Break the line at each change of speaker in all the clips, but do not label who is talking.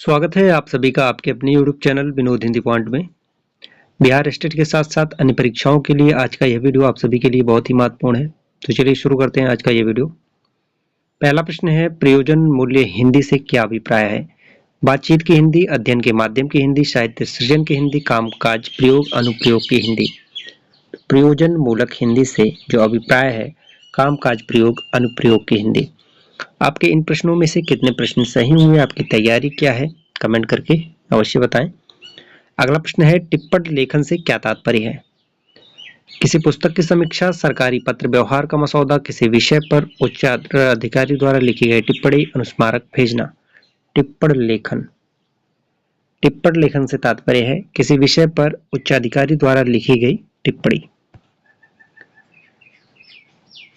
स्वागत है आप सभी का आपके अपने YouTube channel Vinod Hindi point में। बिहार स्टेट के साथ साथ अन्य परीक्षाओं के लिए आज का यह वीडियो आप सभी के लिए बहुत ही महत्वपूर्ण है। तो चलिए शुरू करते हैं आज का यह वीडियो। पहला प्रश्न है, प्रयोजन मूल्य हिंदी से क्या अभिप्राय है? बातचीत की हिंदी, अध्ययन के माध्यम की हिंदी, साहित्य सृजन की हिंदी, कामकाज प्रयोग अनुप्रयोग की हिंदी। प्रयोजन मूलक हिंदी से जो अभिप्राय है, कामकाज प्रयोग अनुप्रयोग की हिंदी। आपके इन प्रश्नों में से कितने प्रश्न सही हुए, आपकी तैयारी क्या है, कमेंट करके अवश्य बताएं। अगला प्रश्न है, टिप्पणी लेखन से क्या तात्पर्य है? किसी पुस्तक की समीक्षा, सरकारी पत्र व्यवहार का मसौदा, किसी विषय पर उच्च अधिकारी द्वारा लिखी गई टिप्पणी, अनुस्मारक भेजना। टिप्पणी लेखन। टिप्पणी लेखन से तात्पर्य है किसी विषय पर उच्चाधिकारी द्वारा लिखी गई टिप्पणी।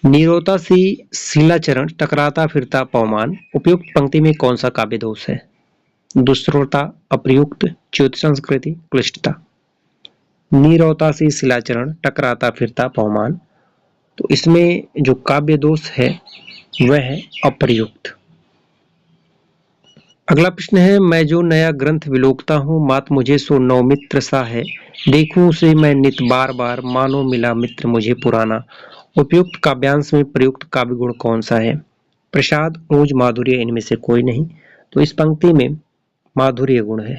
नीरोता सी शिलाचरण, टकराता फिरता पवमान। उपयुक्त पंक्ति में कौन सा काव्य दोष है? दुष्श्रोता, अप्रयुक्त, च्युत संस्कृति, क्लिष्टता। नीरवता सी शिलाचरण, टकराता फिरता पवमान। तो इसमें जो काव्य दोष है वह है अप्रयुक्त। अगला प्रश्न है, मैं जो नया ग्रंथ विलोकता हूँ, मात मुझे सो नवमित्र सा है। देखूं उसे मैं नित बार बार, मानो मिला मित्र मुझे पुराना। उपयुक्त काव्यांश में प्रयुक्त काव्य गुण कौन सा है? प्रसाद, ऊंज, माधुर्य, इनमें से कोई नहीं। तो इस पंक्ति में माधुर्य गुण है।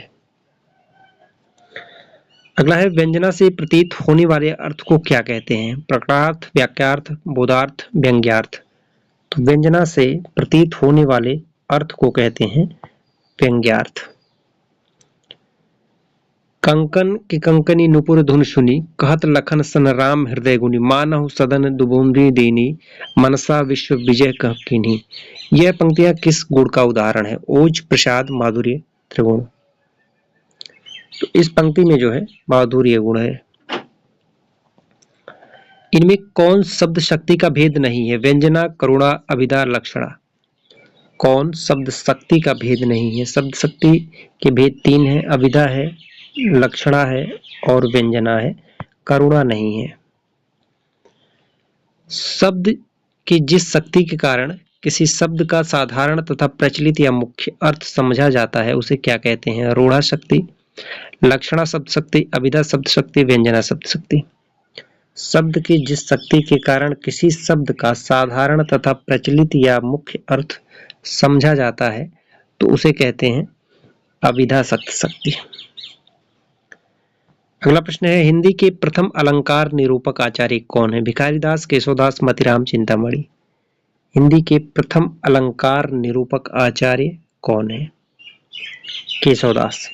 अगला है, व्यंजना से प्रतीत होने वाले अर्थ को क्या कहते हैं? प्रकटार्थ, वाक्यार्थ, बोधार्थ, व्यंग्यार्थ। तो व्यंजना से प्रतीत होने वाले अर्थ को कहते हैं व्यंग्यार्थ। कंकन की कंकनी नुपुर धुन सुनी, कहत लखन सन राम हृदय गुनी। मानहु सदन दुबुंदी दीनी, मनसा विश्व विजय कह कीन्ही। यह पंक्तियां किस गुण का उदाहरण है? ओज, प्रसाद, माधुर्य, त्रिगुण। तो इस पंक्ति में जो है माधुर्य गुण है। इनमें कौन शब्द शक्ति का भेद नहीं है? व्यंजना, करुणा, अभिधा, लक्षणा। कौन शब्द शक्ति का भेद नहीं है? शब्द शक्ति के भेद तीन है, अभिधा है, लक्षणा है और व्यंजना है, करुणा नहीं है। शब्द की जिस शक्ति के कारण किसी शब्द का साधारण तथा प्रचलित या मुख्य अर्थ समझा जाता है उसे क्या कहते हैं? रूढ़ा शक्ति, लक्षणा शब्द शक्ति, अभिधा शब्द शक्ति, व्यंजना शब्द शक्ति। शब्द की जिस शक्ति के कारण किसी शब्द का साधारण तथा प्रचलित या मुख्य अर्थ समझा जाता है तो उसे कहते हैं अभिधा शब्द शक्ति। अगला प्रश्न है, हिंदी के प्रथम अलंकार निरूपक आचार्य कौन है? भिखारीदास, केशवदास, मतिराम, चिंतामणि। हिंदी के प्रथम अलंकार निरूपक आचार्य कौन है? केशवदास।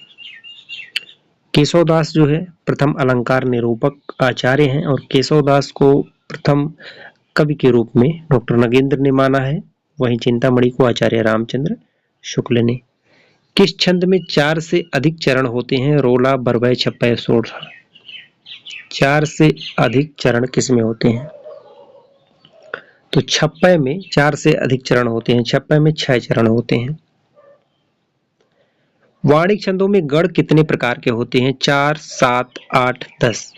केशवदास जो है प्रथम अलंकार निरूपक आचार्य हैं और केशवदास को प्रथम कवि के रूप में डॉक्टर नगेंद्र ने माना है, वहीं चिंतामणि को आचार्य रामचंद्र शुक्ल ने। किस छंद में 4 से अधिक चरण होते हैं? रोला, बरवै, छप्पय, सोरठा। 4 से अधिक चरण किस में होते हैं? तो छप्पय में 4 से अधिक चरण होते हैं। छप्पय में 6 चरण होते हैं। वाणिक छंदों में गण कितने प्रकार के होते हैं? 4, 7, 8, 10।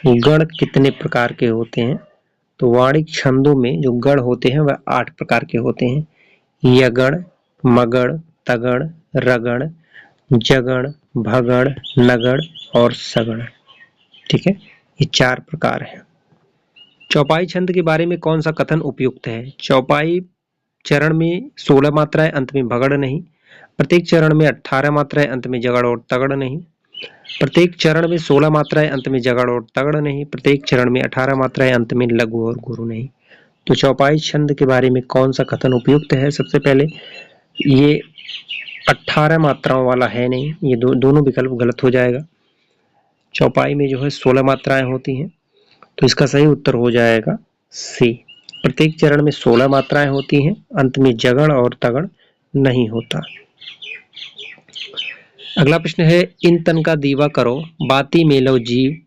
गण कितने प्रकार के होते हैं? तो वाणिक छंदों में जो गण होते हैं वह 8 प्रकार के होते हैं। यगण, मगण, तगण, रगण, जगण, भगण, नगण और सगण। ठीक है, ये 4 प्रकार हैं। चौपाई छंद के बारे में कौन सा कथन उपयुक्त है? चौपाई चरण में 16 मात्राएं, अंत में भगड़ नहीं। प्रत्येक चरण में 18 मात्राएं, अंत में जगड़ और तगड़ नहीं। प्रत्येक चरण में 16 मात्राएं, अंत में जगड़ और तगड़ नहीं। प्रत्येक चरण में 18 मात्राएं, अंत में लघु और गुरु नहीं। तो चौपाई छंद के बारे में कौन सा कथन उपयुक्त है? सबसे पहले ये 18 मात्राओं वाला है नहीं, ये दोनों विकल्प गलत हो जाएगा। चौपाई में जो है 16 मात्राएं होती हैं, तो इसका सही उत्तर हो जाएगा सी। प्रत्येक चरण में 16 मात्राएं होती हैं, अंत में जगड़ और तगड़ नहीं होता। अगला प्रश्न है, इन तन का दीवा करो, बाती मेलो जीव,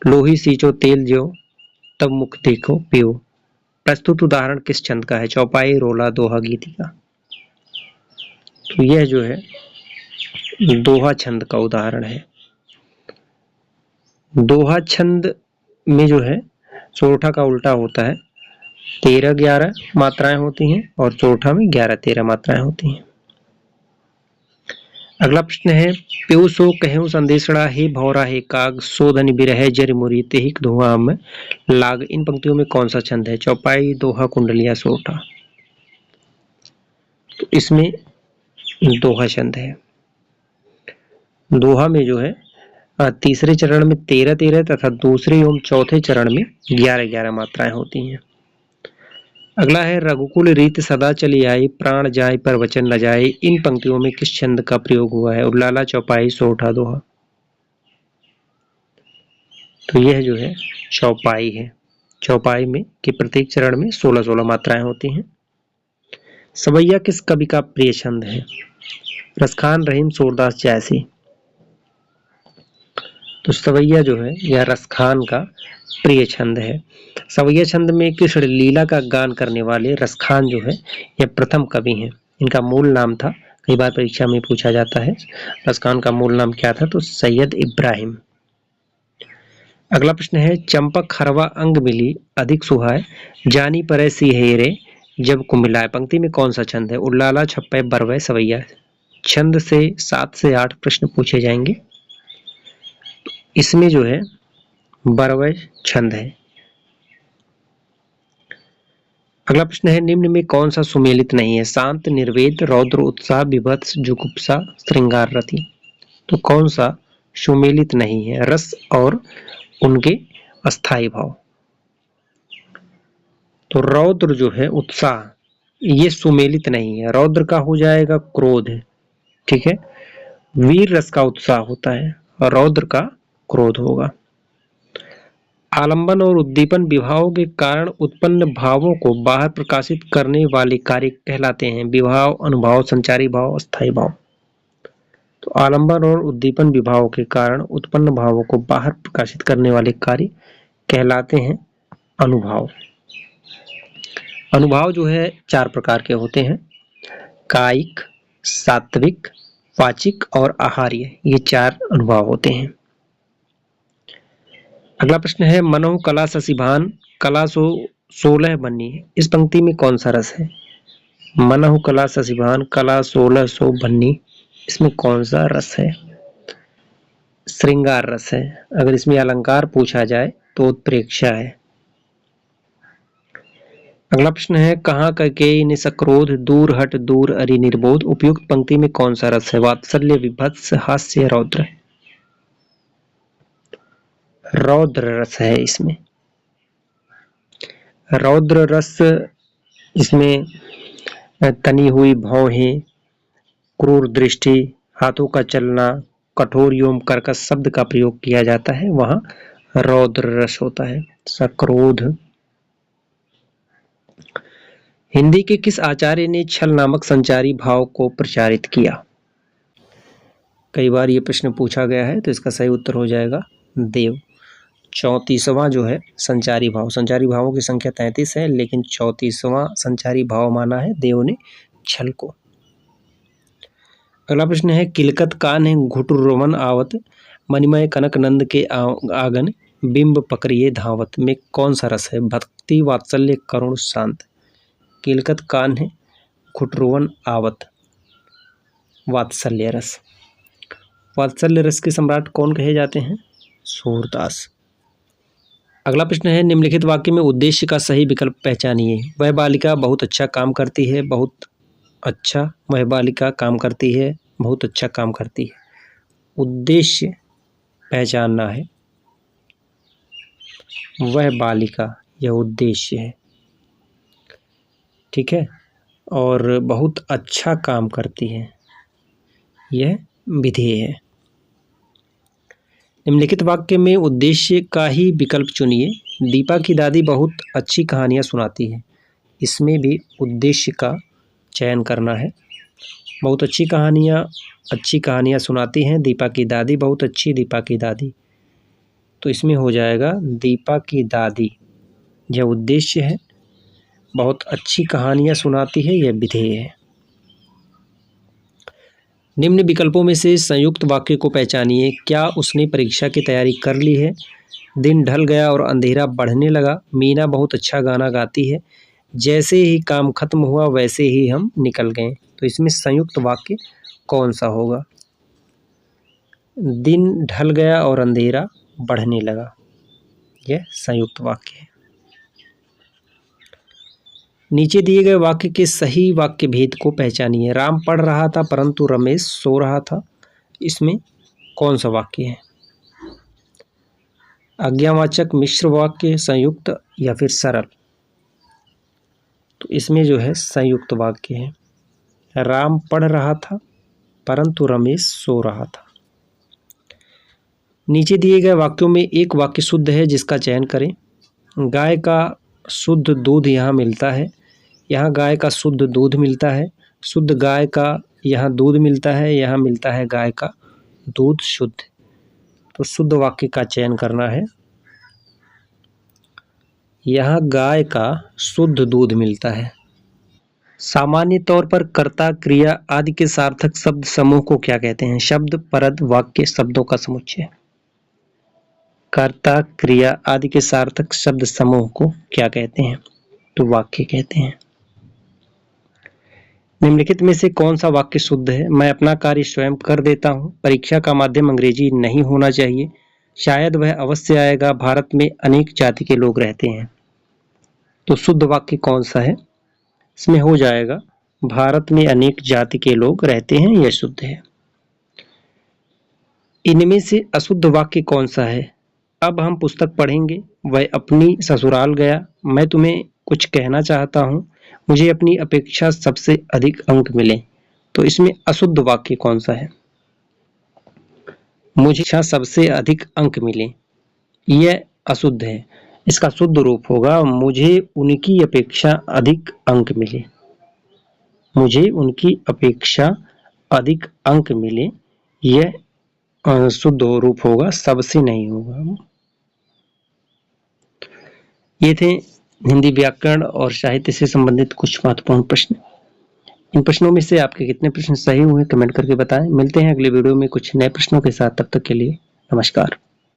लोही सींचो तेल जो, तब मुख देखो पियो। प्रस्तुत उदाहरण किस छंद का है? चौपाई, रोला, दोहा, गीतिका। तो यह जो है दोहा छंद का उदाहरण है। दोहा छंद में जो है सोरठा का उल्टा होता है, 13-11 मात्राएं होती हैं और सोरठा में 11-13 मात्राएं होती हैं। अगला प्रश्न है, प्योसो कहूं संदेशड़ा हे भौरा हे काग सोधन बिरह जर मुरी तेहिक धुआं में लाग। इन पंक्तियों में कौन सा छंद है? चौपाई, दोहा, कुंडलिया, सोरठा। तो इसमें दोहा छंद है। दोहा में जो है तीसरे चरण में 13-13 तथा दूसरे एवं चौथे चरण में 11-11 मात्राएं होती हैं। अगला है, रघुकुल रीत सदा चली आई प्राण जाए पर वचन न जाए। इन पंक्तियों में किस छंद का प्रयोग हुआ है? उल्लाला, चौपाई, सोरठा, दोहा। तो यह जो है चौपाई है। चौपाई में कि प्रत्येक चरण में 16-16 मात्राएं होती हैं। सवैया किस कवि का प्रिय छंद है? रसखान, रहीम, सूरदास, जायसी। तो सवैया जो है यह रसखान का प्रिय छंद है। सवैया छंद में कृष्ण लीला का गान करने वाले रसखान जो है यह प्रथम कवि हैं। इनका मूल नाम था, कई बार परीक्षा में पूछा जाता है, रसखान का मूल नाम क्या था? तो सैयद इब्राहिम। अगला प्रश्न है, चंपक हरवा अंग मिली अधिक सुहाय जानी परे सिहेरे जब को मिलाए। पंक्ति में कौन सा छंद है? उल्लाला, छप्पे, बरवै, सवैया। छंद से 7 से 8 प्रश्न पूछे जाएंगे। इसमें जो है बरवै छंद है। अगला प्रश्न है, निम्न में कौन सा सुमेलित नहीं है? शांत, निर्वेद, रौद्र, उत्साह, विभत्स, जुगुप्सा, श्रृंगार रति। तो कौन सा सुमेलित नहीं है? रस और उनके अस्थाई भाव। तो रौद्र जो है, उत्साह, ये सुमेलित नहीं है। रौद्र का हो जाएगा क्रोध, ठीक है। वीर रस का उत्साह होता है और रौद्र का क्रोध होगा। आलंबन और उद्दीपन विभावों के कारण उत्पन्न भावों को बाहर प्रकाशित करने वाले कार्य कहलाते हैं। विभाव, अनुभाव, संचारी भाव, अस्थाई भाव। तो आलंबन और उद्दीपन विभावों के कारण उत्पन्न भावों को बाहर प्रकाशित करने वाले कार्य कहलाते हैं अनुभाव। अनुभाव जो है 4 प्रकार के होते हैं, कायिक, सात्विक, वाचिक और आहार्य। ये 4 अनुभाव होते हैं। अगला प्रश्न है, मनहु कला शशिभान कला सो 16 बन्नी। इस पंक्ति में कौन सा रस है? मनहु कला शशिभान कला 1600 बन्नी। इसमें कौन सा रस है? श्रृंगार रस है। अगर इसमें अलंकार पूछा जाए तो उत्प्रेक्षा है। अगला प्रश्न है, कहाँ ककेयी ने सक्रोध दूर हट दूर अरि निर्बोध। उपयुक्त पंक्ति में कौन सा रस है? वात्सल्य, विभत्स, हास्य, रौद्र। रौद्र रस है इसमें। रौद्र रस, इसमें तनी हुई भौहें, क्रूर दृष्टि, हाथों का चलना, कठोर एवं कर्कश शब्द का प्रयोग किया जाता है, वहां रौद्र रस होता है। सक्रोध। हिंदी के किस आचार्य ने छल नामक संचारी भाव को प्रचारित किया? कई बार ये प्रश्न पूछा गया है, तो इसका सही उत्तर हो जाएगा देव। 34वां जो है संचारी भाव, संचारी भावों की संख्या 33 है, लेकिन 34वां संचारी भाव माना है देव ने छल को। अगला प्रश्न है, किलकत कान है घुटुरवन आवत मणिमय कनक नंद के आंगन बिंब पकड़िए धावत में कौन सा रस है? भक्ति, वात्सल्य, करुण, शांत। किलकत कान है घुटुरवन आवत, वात्सल्य रस। वात्सल्य रस के सम्राट कौन कहे जाते हैं? सूरदास। अगला प्रश्न है, निम्नलिखित वाक्य में उद्देश्य का सही विकल्प पहचानिए। वह बालिका बहुत अच्छा काम करती है, बहुत अच्छा। वह बालिका काम करती है, बहुत अच्छा काम करती है। उद्देश्य पहचानना है। वह बालिका, यह उद्देश्य है, ठीक है। और बहुत अच्छा काम करती है, यह विधेय है। निम्नलिखित वाक्य में उद्देश्य का ही विकल्प चुनिए। दीपा की दादी बहुत अच्छी कहानियाँ सुनाती है। इसमें भी उद्देश्य का चयन करना है। बहुत अच्छी कहानियाँ सुनाती हैं दीपा की दादी, बहुत अच्छी दीपा की दादी। तो इसमें हो जाएगा दीपा की दादी, यह उद्देश्य है। बहुत अच्छी कहानियाँ सुनाती है, यह विधेय है। निम्न विकल्पों में से संयुक्त वाक्य को पहचानिए। क्या उसने परीक्षा की तैयारी कर ली है? दिन ढल गया और अंधेरा बढ़ने लगा। मीना बहुत अच्छा गाना गाती है। जैसे ही काम खत्म हुआ वैसे ही हम निकल गए। तो इसमें संयुक्त वाक्य कौन सा होगा? दिन ढल गया और अंधेरा बढ़ने लगा। यह संयुक्त वाक्य है। नीचे दिए गए वाक्य के सही वाक्य भेद को पहचानिए। राम पढ़ रहा था परंतु रमेश सो रहा था। इसमें कौन सा वाक्य है? आज्ञावाचक, मिश्र वाक्य, संयुक्त या फिर सरल? तो इसमें जो है संयुक्त वाक्य है। राम पढ़ रहा था परंतु रमेश सो रहा था। नीचे दिए गए वाक्यों में एक वाक्य शुद्ध है जिसका चयन करें। गाय का शुद्ध दूध यहाँ मिलता है। यहाँ गाय का शुद्ध दूध मिलता है। शुद्ध गाय का यहाँ दूध मिलता है। यहाँ मिलता है गाय का दूध शुद्ध। तो शुद्ध वाक्य का चयन करना है। यहाँ गाय का शुद्ध दूध मिलता है। सामान्य तौर पर कर्ता, क्रिया आदि के सार्थक शब्द समूह को क्या कहते हैं? शब्द, पद, वाक्य, शब्दों का समुच्चय। कर्ता, क्रिया आदि के सार्थक शब्द समूह को क्या कहते हैं? तो वाक्य कहते हैं। निम्नलिखित में से कौन सा वाक्य शुद्ध है? मैं अपना कार्य स्वयं कर देता हूँ। परीक्षा का माध्यम अंग्रेजी नहीं होना चाहिए। शायद वह अवश्य आएगा। भारत में अनेक जाति के लोग रहते हैं। तो शुद्ध वाक्य कौन सा है? इसमें हो जाएगा भारत में अनेक जाति के लोग रहते हैं, यह शुद्ध है। इनमें से अशुद्ध वाक्य कौन सा है? अब हम पुस्तक पढ़ेंगे। वह अपनी ससुराल गया। मैं तुम्हें कुछ कहना चाहता हूँ। मुझे अपनी अपेक्षा सबसे अधिक अंक मिले। तो इसमें अशुद्ध वाक्य कौन सा है? मुझे सबसे अधिक अंक मिले, यह अशुद्ध है। इसका शुद्ध रूप होगा मुझे उनकी अपेक्षा अधिक अंक मिले। मुझे उनकी अपेक्षा अधिक अंक मिले, यह शुद्ध रूप होगा, सबसे नहीं होगा। ये थे हिंदी व्याकरण और साहित्य से संबंधित कुछ महत्वपूर्ण प्रश्न। इन प्रश्नों में से आपके कितने प्रश्न सही हुए कमेंट करके बताएं। मिलते हैं अगले वीडियो में कुछ नए प्रश्नों के साथ। तब तक के लिए नमस्कार।